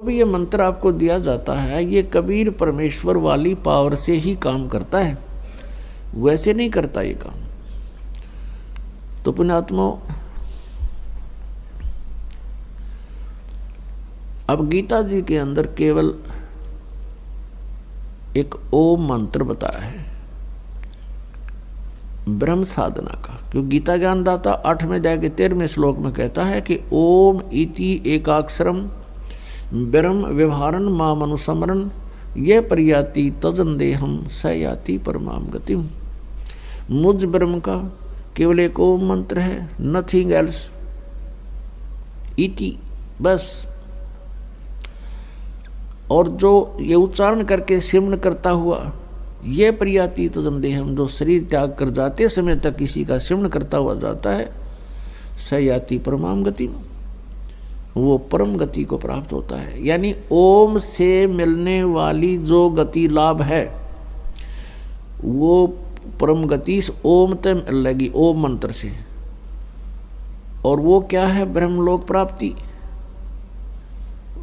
भी ये मंत्र आपको दिया जाता है, ये कबीर परमेश्वर वाली पावर से ही काम करता है, वैसे नहीं करता ये काम। तो पुण्यात्मा, अब गीता जी के अंदर केवल एक ओम मंत्र बताया है ब्रह्म साधना का, क्योंकि गीता ज्ञानदाता 8वें अध्याय के 13वें श्लोक में कहता है कि ओम इति एकाक्षरम ब्रह्म व्यवहारन माम अनुसमरन ये परियाति तजन देहम स याति परमाम गतिम। मुझ ब्रह्म का केवल एक ओम मंत्र है, नथिंग एल्स, इति बस। और जो ये उच्चारण करके सिमरण करता हुआ ये प्रियाति तजन देहम, जो शरीर त्याग कर जाते समय तक किसी का सिमरण करता हुआ जाता है, स याति परमाम गति, वो परम गति को प्राप्त होता है। यानी ओम से मिलने वाली जो गति लाभ है वो परम गति इस ओम तक मिल लगी, ओम मंत्र से। और वो क्या है? ब्रह्मलोक प्राप्ति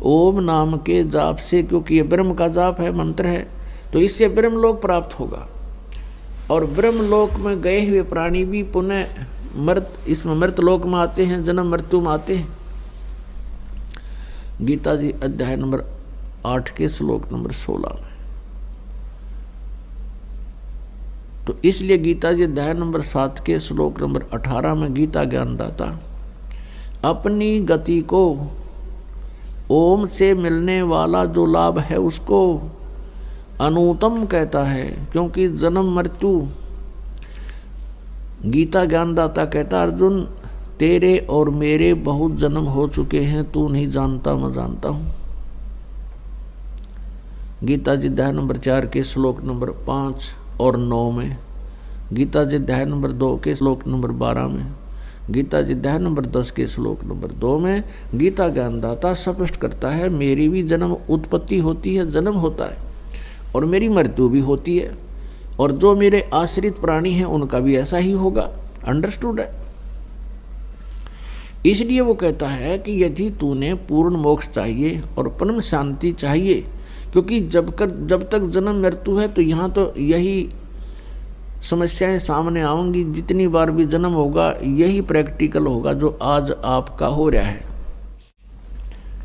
ओम नाम के जाप से, क्योंकि ये ब्रह्म का जाप है, मंत्र है, तो इससे ब्रह्मलोक प्राप्त होगा। और ब्रह्मलोक में गए हुए प्राणी भी पुनः इसमें मृतलोक में आते हैं, जन्म मृत्यु में आते हैं। गीता जी अध्याय नंबर 8 के श्लोक नंबर 16 में। तो इसलिए गीता जी अध्याय नंबर 7 के श्लोक नंबर 18 में गीता ज्ञानदाता अपनी गति को ओम से मिलने वाला जो लाभ है उसको अनुत्तम कहता है, क्योंकि जन्म मृत्यु, गीता ज्ञानदाता कहता अर्जुन तेरे और मेरे बहुत जन्म हो चुके हैं, तू नहीं जानता मैं जानता हूं। गीता जी अध्याय नंबर 4 के श्लोक नंबर 5 और 9 में, गीता जी अध्याय नंबर 2 के श्लोक नंबर 12 में, गीता जी अध्याय नंबर 10 के श्लोक नंबर 2 में गीता ज्ञानदाता स्पष्ट करता है मेरी भी जन्म उत्पत्ति होती है, जन्म होता है, और मेरी मृत्यु भी होती है, और जो मेरे आश्रित प्राणी हैं उनका भी ऐसा ही होगा। अंडरस्टूड है? इसलिए वो कहता है कि यदि तूने पूर्ण मोक्ष चाहिए और परम शांति चाहिए, क्योंकि जब तक जन्म मृत्यु है तो यहाँ तो यही समस्याएं सामने आएंगी, जितनी बार भी जन्म होगा यही प्रैक्टिकल होगा जो आज आपका हो रहा है,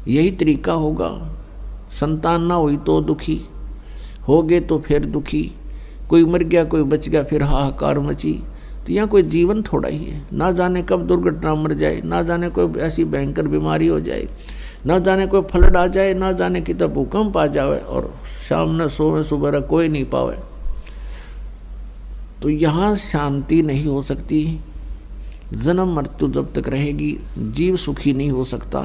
यही तरीका होगा। संतान ना हुई तो दुखी, हो गए तो फिर दुखी, कोई मर गया कोई बच गया फिर हाहाकार मची। तो यहाँ कोई जीवन थोड़ा ही है, ना जाने कब दुर्घटना मर जाए, ना जाने कोई ऐसी भयंकर बीमारी हो जाए, ना जाने कोई फ्लड आ जाए, ना जाने कि तब भूकंप आ जाए और शाम न सोवे सुबह कोई नहीं पावे। तो यहाँ शांति नहीं हो सकती, जन्म मृत्यु जब तक रहेगी जीव सुखी नहीं हो सकता।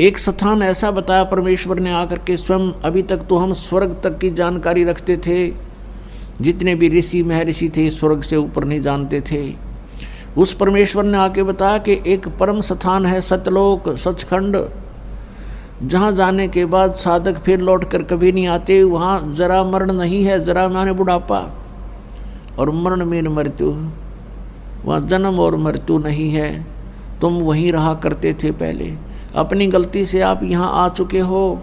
एक स्थान ऐसा बताया परमेश्वर ने आकर के स्वयं, अभी तक तो हम स्वर्ग तक की जानकारी रखते थे, जितने भी ऋषि महर्षि थे स्वर्ग से ऊपर नहीं जानते थे। उस परमेश्वर ने आके बताया कि एक परम स्थान है सतलोक, सचखंड, जहाँ जाने के बाद साधक फिर लौट कर कभी नहीं आते। वहाँ जरा मरण नहीं है, जरा माने बुढ़ापा, और मरण में मृत्यु, वहाँ जन्म और मृत्यु नहीं है। तुम वहीं रहा करते थे पहले, अपनी गलती से आप यहाँ आ चुके हो।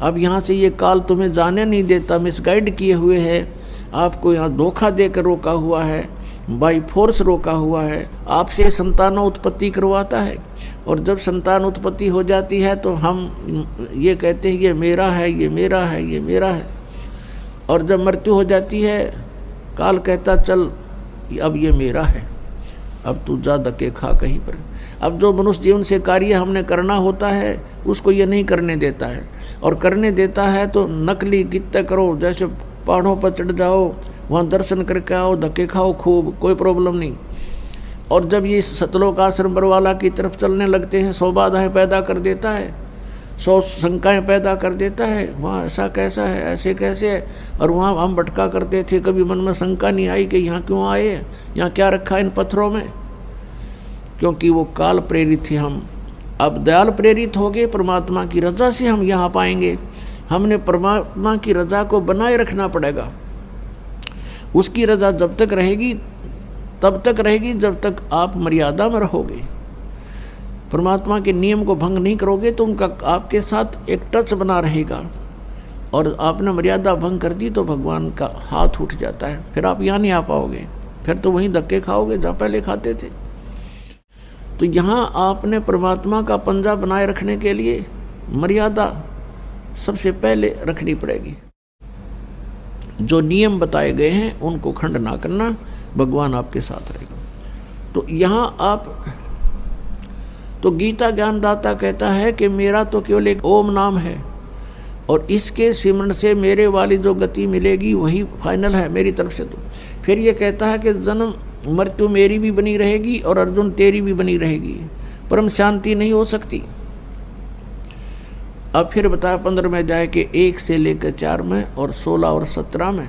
अब यहाँ से ये काल तुम्हें जाने नहीं देता, मिसगाइड किए हुए है, आपको यहाँ धोखा देकर रोका हुआ है, बाई फोर्स रोका हुआ है, आपसे संतान उत्पत्ति करवाता है। और जब संतान उत्पत्ति हो जाती है तो हम ये कहते हैं ये मेरा है, ये मेरा है, ये मेरा है। और जब मृत्यु हो जाती है काल कहता चल अब ये मेरा है, अब तू जा धक्के खा कहीं पर। अब जो मनुष्य जीवन से कार्य हमने करना होता है उसको ये नहीं करने देता है, और करने देता है तो नकली गीत करो, जैसे पहाड़ों पर चढ़ जाओ, वहाँ दर्शन करके आओ, धक्के खाओ खूब, कोई प्रॉब्लम नहीं। और जब ये सतलोक आश्रम बरवाला की तरफ चलने लगते हैं 100 बाधाएं पैदा कर देता है, 100 शंकाएं पैदा कर देता है, वहाँ ऐसा कैसा है, ऐसे कैसे है। और वहाँ हम भटका करते थे, कभी मन में शंका नहीं आई कि यहाँ क्यों आए, यहाँ क्या रखा इन पत्थरों में, क्योंकि वो काल प्रेरित थे हम। अब दयाल प्रेरित हो गए, परमात्मा की रजा से हम यहाँ पाएंगे। हमने परमात्मा की रजा को बनाए रखना पड़ेगा। उसकी रजा जब तक रहेगी तब तक रहेगी जब तक आप मर्यादा में रहोगे। परमात्मा के नियम को भंग नहीं करोगे तो उनका आपके साथ एक टच बना रहेगा, और आपने मर्यादा भंग कर दी तो भगवान का हाथ उठ जाता है, फिर आप यहाँ नहीं आ पाओगे, फिर तो वहीं धक्के खाओगे जहाँ पहले खाते थे। तो यहाँ आपने परमात्मा का पंजा बनाए रखने के लिए मर्यादा सबसे पहले रखनी पड़ेगी। जो नियम बताए गए हैं उनको खंड ना करना, भगवान आपके साथ रहेगा। तो यहाँ आप तो गीता ज्ञानदाता कहता है कि मेरा तो केवल एक ओम नाम है, और इसके सिमरण से मेरे वाली जो गति मिलेगी वही फाइनल है मेरी तरफ से। तो फिर ये कहता है कि जन्म मृत्यु मेरी भी बनी रहेगी और अर्जुन तेरी भी बनी रहेगी, परम शांति नहीं हो सकती। अब फिर बताया 15 में जाए कि 1 से लेकर 4 में और 16 और 17 में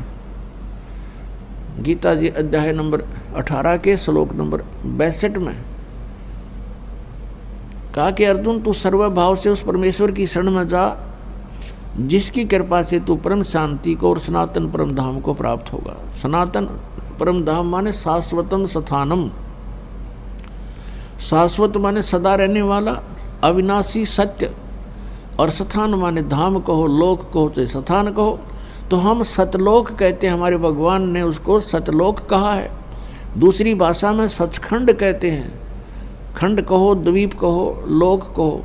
गीता जी अध्याय नंबर 18 के श्लोक नंबर 62 में कहा कि अर्जुन तू सर्वभाव से उस परमेश्वर की शरण में जा जिसकी कृपा से तू परम शांति को और सनातन परम धाम को प्राप्त होगा। सनातन परम धाम माने शाश्वतम स्थानम, शाश्वत माने सदा रहने वाला अविनाशी सत्य, और स्थान माने धाम कहो, लोक कहो चाहे स्थान कहो। तो हम सतलोक कहते हैं, हमारे भगवान ने उसको सतलोक कहा है। दूसरी भाषा में सचखंड कहते हैं, खंड कहो, द्वीप कहो, लोक कहो,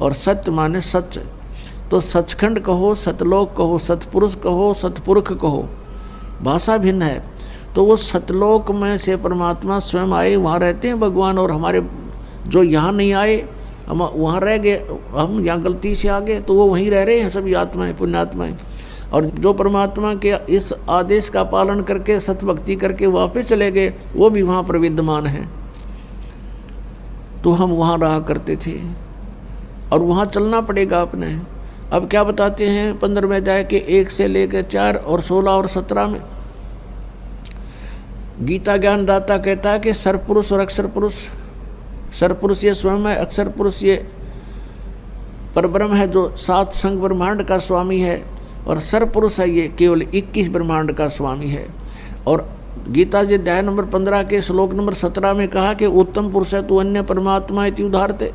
और सत्य माने सच। तो सचखंड कहो, सतलोक कहो, सतपुरुष कहो, सतपुरख कहो, भाषा भिन्न है। तो वो सतलोक में से परमात्मा स्वयं आए, वहाँ रहते हैं भगवान, और हमारे जो यहाँ नहीं आए हम वहाँ रह गए, हम यहाँ गलती से आ गए, तो वो वहीं रह रहे हैं सभी आत्माएं, पुण्यात्माएं। और जो परमात्मा के इस आदेश का पालन करके सतभक्ति करके वापस चले गए वो भी वहाँ पर विद्यमान हैं। तो हम वहाँ रहा करते थे और वहाँ चलना पड़ेगा अपने। अब क्या बताते हैं 15वें अध्याय के 1 से लेकर 4 और 16 और 17 में गीता ज्ञानदाता कहता है कि सरपुरुष और अक्षर पुरुष, सरपुरुष ये स्वयं है, अक्षर पुरुष ये परब्रह्म है जो 7 संग ब्रह्मांड का स्वामी है, और सरपुरुष है ये केवल 21 ब्रह्मांड का स्वामी है। और गीता जी अध्याय नंबर 15 के श्लोक नंबर 17 में कहा कि उत्तम पुरुष है तू अन्य परमात्मा इति उदाहरते,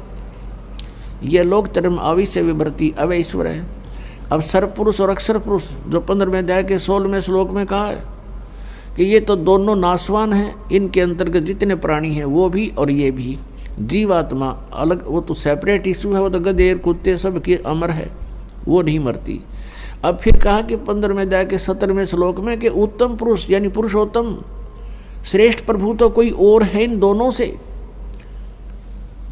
ये लोक धर्म आविश्य विभ्रति अवैश्वर है। अब सरपुरुष और अक्षर पुरुष जो 15वें अध्याय के 16वें श्लोक में कहा है कि ये तो दोनों नाशवान हैं, इनके अंतर्गत जितने प्राणी हैं वो भी और ये भी। जीवात्मा अलग, वो तो सेपरेट इशू है, वो तो गधे कुत्ते सब के अमर है, वो नहीं मरती। अब फिर कहा कि 15वें अध्याय के 17वें श्लोक में कि उत्तम पुरुष यानी पुरुषोत्तम श्रेष्ठ प्रभु तो कोई और है इन दोनों से,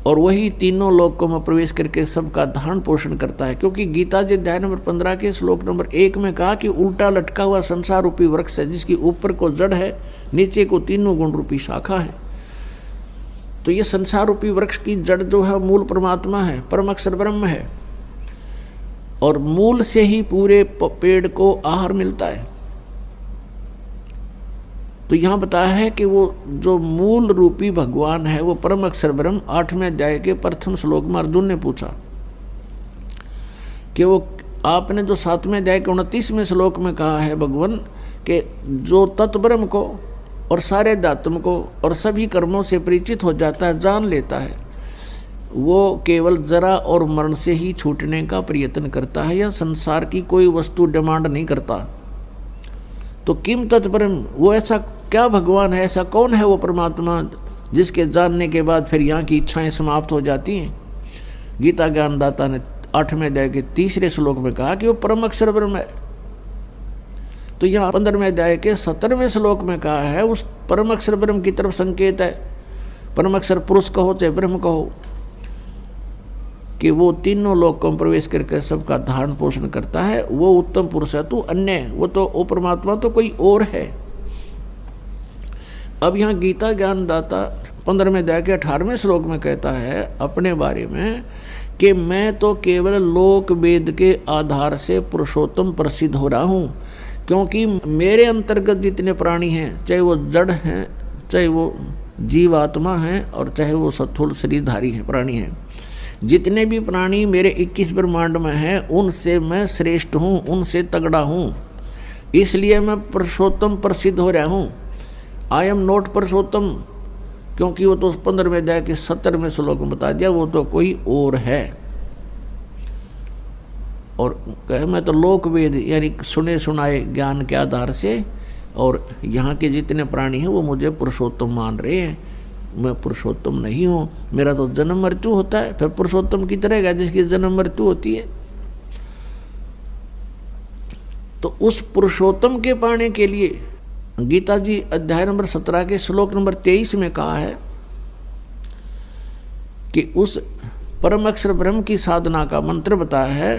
और वही तीनों लोकों में प्रवेश करके सबका धारण पोषण करता है। क्योंकि गीता जी अध्याय नंबर 15 के श्लोक नंबर 1 में कहा कि उल्टा लटका हुआ संसार रूपी वृक्ष है जिसकी ऊपर को जड़ है, नीचे को तीनों गुण रूपी शाखा है। तो ये संसार रूपी वृक्ष की जड़ जो है मूल परमात्मा है, परम अक्षर ब्रह्म है, और मूल से ही पूरे पेड़ को आहार मिलता है। तो यहाँ बताया है कि वो जो मूल रूपी भगवान है वो परम अक्षर ब्रह्म। 8वें अध्याय के प्रथम श्लोक में अर्जुन ने पूछा कि वो आपने जो 7वें अध्याय के 29वें श्लोक में कहा है भगवान कि जो तत्ब्रह्म को और सारे दात्म को और सभी कर्मों से परिचित हो जाता है, जान लेता है, वो केवल जरा और मरण से ही छूटने का प्रयत्न करता है, या संसार की कोई वस्तु डिमांड नहीं करता। तो किम तत्ब्रह्म, वो ऐसा क्या भगवान है, ऐसा कौन है वो परमात्मा जिसके जानने के बाद फिर यहाँ की इच्छाएं समाप्त हो जाती हैं। गीता ज्ञानदाता ने 8वें अध्याय के 3रे श्लोक में कहा कि वो परम अक्षर ब्रह्म है। तो यहाँ 15वें अध्याय के 17वें श्लोक में कहा है उस परम अक्षर ब्रह्म की तरफ संकेत है। परम अक्षर पुरुष कहो चाहे ब्रह्म कहो, कि वो तीनों लोकों में प्रवेश करके सबका धारण पोषण करता है, वो उत्तम पुरुष है। तू अन्य, वो तो वो परमात्मा तो कोई और है। अब यहाँ गीता ज्ञानदाता 15वें अध्याय के 18वें श्लोक में कहता है अपने बारे में कि मैं तो केवल लोक वेद के आधार से पुरुषोत्तम प्रसिद्ध हो रहा हूँ, क्योंकि मेरे अंतर्गत जितने प्राणी हैं, चाहे वो जड़ हैं, चाहे वो जीवात्मा हैं, और चाहे वो स्थूल शरीरधारी हैं प्राणी हैं, जितने भी प्राणी मेरे 21 ब्रह्मांड में हैं उनसे मैं श्रेष्ठ हूँ, उनसे तगड़ा हूँ, इसलिए मैं पुरुषोत्तम प्रसिद्ध हो रहा हूँ। आई एम नॉट पुरुषोत्तम, क्योंकि वो तो 15वें अध्याय के 70वें श्लोक में बता दिया, वो तो कोई और है। और कहे मैं तो लोक वेद यानी सुने सुनाए ज्ञान के आधार से, और यहाँ के जितने प्राणी हैं वो मुझे पुरुषोत्तम मान रहे हैं। मैं पुरुषोत्तम नहीं हूँ, मेरा तो जन्म मृत्यु होता है। फिर पुरुषोत्तम की तरह जिसकी जन्म मृत्यु होती है। तो उस पुरुषोत्तम के पाने के लिए गीता जी अध्याय नंबर 17 के श्लोक नंबर 23 में कहा है कि उस परम अक्षर ब्रह्म की साधना का मंत्र बताया है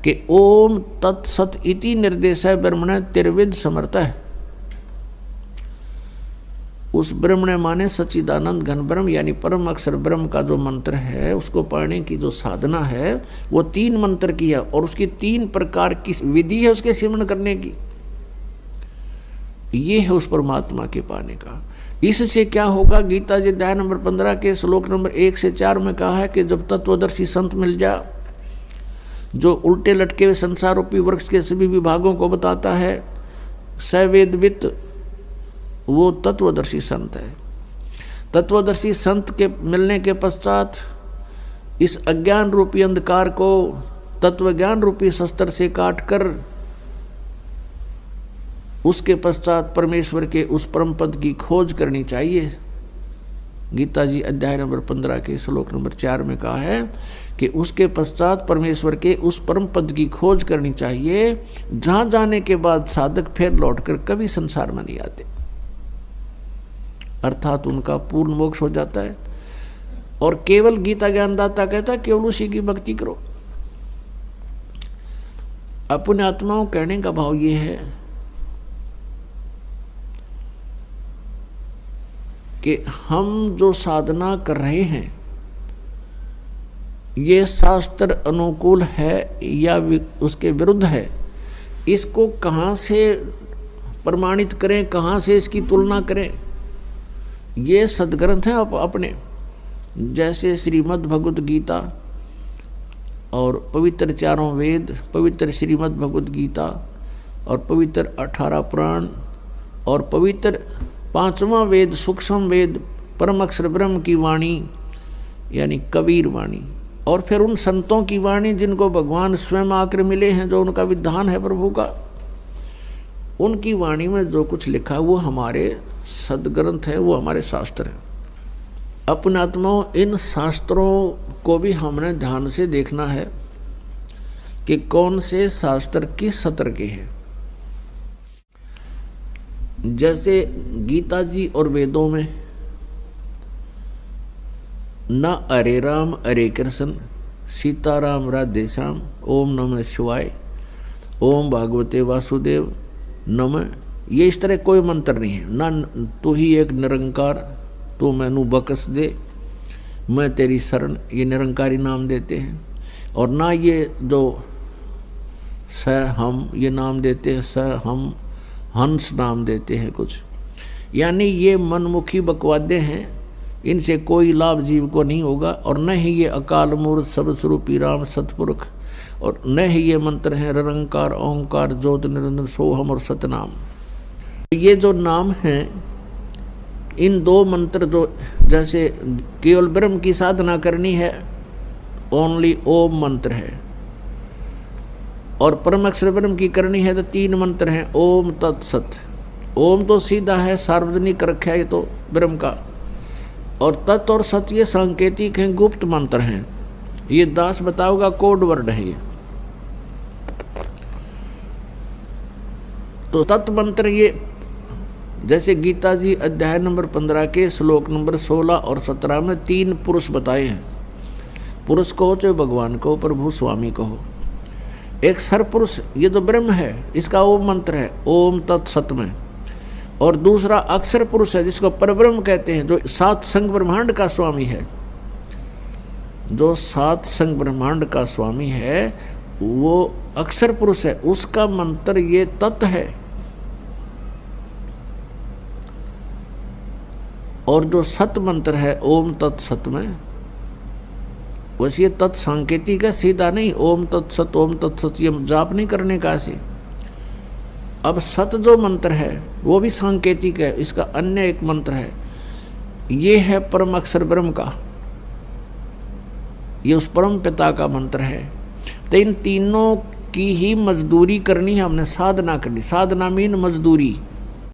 कि ओम तत्सत इति निर्देश है ब्रह्मण त्रिविध समर्थ है। उस ब्रह्मण माने सच्चिदानंद घन ब्रह्म यानी परम अक्षर ब्रह्म का जो मंत्र है, उसको पढ़ने की जो साधना है वो 3 मंत्र की है, और उसकी 3 प्रकार की विधि है उसके सिमरण करने की। ये है उस परमात्मा के पाने का। इससे क्या होगा, गीता जी अध्याय नंबर 15 के श्लोक नंबर 1 से 4 में कहा है कि जब तत्वदर्शी संत मिल जा, जो उल्टे लटके हुए संसार रूपी वृक्ष के सभी विभागों को बताता है, सवेदवित, वो तत्वदर्शी संत है। तत्वदर्शी संत के मिलने के पश्चात इस अज्ञान रूपी अंधकार को तत्व ज्ञान रूपी शस्त्र से काटकर उसके पश्चात परमेश्वर के उस परम पद की खोज करनी चाहिए। गीता जी अध्याय नंबर 15 के श्लोक नंबर 4 में कहा है कि उसके पश्चात परमेश्वर के उस परम पद की खोज करनी चाहिए, जहां जाने के बाद साधक फिर लौटकर कभी संसार में नहीं आते, अर्थात उनका पूर्ण मोक्ष हो जाता है। और केवल गीता ज्ञानदाता कहता है केवल उसी की भक्ति करो। अपने आत्माओं कहने का भाव ये है कि हम जो साधना कर रहे हैं ये शास्त्र अनुकूल है या उसके विरुद्ध है, इसको कहाँ से प्रमाणित करें, कहाँ से इसकी तुलना करें। ये सदग्रंथ हैं अपने, जैसे श्रीमद् भगवत गीता और पवित्र 4 वेद, पवित्र श्रीमद् भगवत गीता और पवित्र 18 पुराण और पवित्र 5वां वेद सूक्ष्म वेद परम अक्षर ब्रह्म की वाणी यानी कबीर वाणी, और फिर उन संतों की वाणी जिनको भगवान स्वयं आकर मिले हैं, जो उनका विधान है प्रभु का, उनकी वाणी में जो कुछ लिखा है वो हमारे सदग्रंथ है, वो हमारे शास्त्र हैं। अपने आत्माओं, इन शास्त्रों को भी हमने ध्यान से देखना है कि कौन से शास्त्र किस सत्र के हैं। जैसे गीता जी और वेदों में न हरे राम हरे कृष्ण सीताराम राधे श्याम ओम नमः शिवाय ओम भागवते वासुदेव नमः, ये इस तरह कोई मंत्र नहीं है। ना तू ही एक निरंकार, तू मैनू बकस दे, मैं तेरी शरण, ये निरंकारी नाम देते हैं। और ना ये जो स हम ये नाम देते हैं, स हम हंस नाम देते हैं कुछ, यानी ये मनमुखी बकवादे हैं, इनसे कोई लाभ जीव को नहीं होगा। और न ही ये अकाल मूर्त सर्वस्वरूपी राम सतपुरुष, और न ही ये मंत्र हैं निरंकार ओंकार ज्योत निरंजन सोहम और सतनाम। ये जो नाम हैं, इन 2 मंत्र जो जैसे केवल ब्रह्म की साधना करनी है, ओनली ओम मंत्र है, और परम अक्षर ब्रह्म की करनी है तो 3 मंत्र हैं ओम तत्सत। ओम तो सीधा है, सार्वजनिक रखा है ये तो ब्रह्म का, और तत् और सत ये सांकेतिक हैं, गुप्त मंत्र हैं। ये दास बताओगा कोड वर्ड है ये। तो तत् मंत्र ये जैसे गीता जी अध्याय नंबर 15 के श्लोक नंबर 16 और 17 में 3 पुरुष बताए हैं। पुरुष कहो चाहे भगवान कहो, प्रभु स्वामी कहो। एक सरपुरुष ये तो ब्रह्म है, इसका ओम मंत्र है ओम तत्सत में, और दूसरा अक्षर पुरुष है जिसको परब्रह्म कहते हैं, जो 7 संग ब्रह्मांड का स्वामी है। जो 7 संग ब्रह्मांड का स्वामी है वो अक्षर पुरुष है, उसका मंत्र ये तत् है। और जो सत मंत्र है ओम तत्सत में, वैसे ये तत् सांकेतिक है, सीधा नहीं ओम तत्सत ओम तत्सत ये जाप नहीं करने का ऐसे। अब सत जो मंत्र है वो भी सांकेतिक है, इसका अन्य एक मंत्र है ये है परम अक्षर ब्रह्म का, ये उस परम पिता का मंत्र है। तो इन तीनों की ही मजदूरी करनी है हमने, साधना करनी। साधना मीन मजदूरी।